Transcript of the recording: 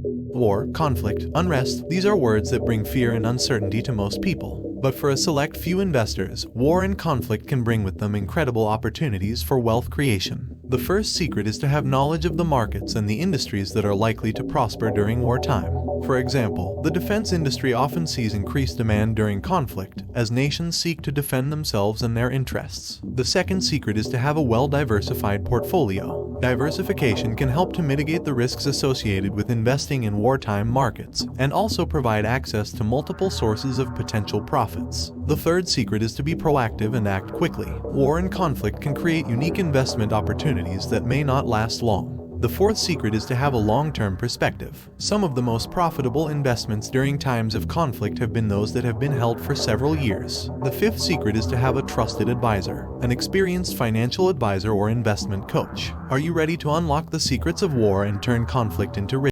War, conflict, unrest, these are words that bring fear and uncertainty to most people. But for a select few investors, war and conflict can bring with them incredible opportunities for wealth creation. The first secret is to have knowledge of the markets and the industries that are likely to prosper during wartime. For example, the defense industry often sees increased demand during conflict, as nations seek to defend themselves and their interests. The second secret is to have a well-diversified portfolio. Diversification can help to mitigate the risks associated with investing in wartime markets, and also provide access to multiple sources of potential profits. The third secret is to be proactive and act quickly. War and conflict can create unique investment opportunities that may not last long. The fourth secret is to have a long-term perspective. Some of the most profitable investments during times of conflict have been those that have been held for several years. The fifth secret is to have a trusted advisor, an experienced financial advisor or investment coach. Are you ready to unlock the secrets of war and turn conflict into riches?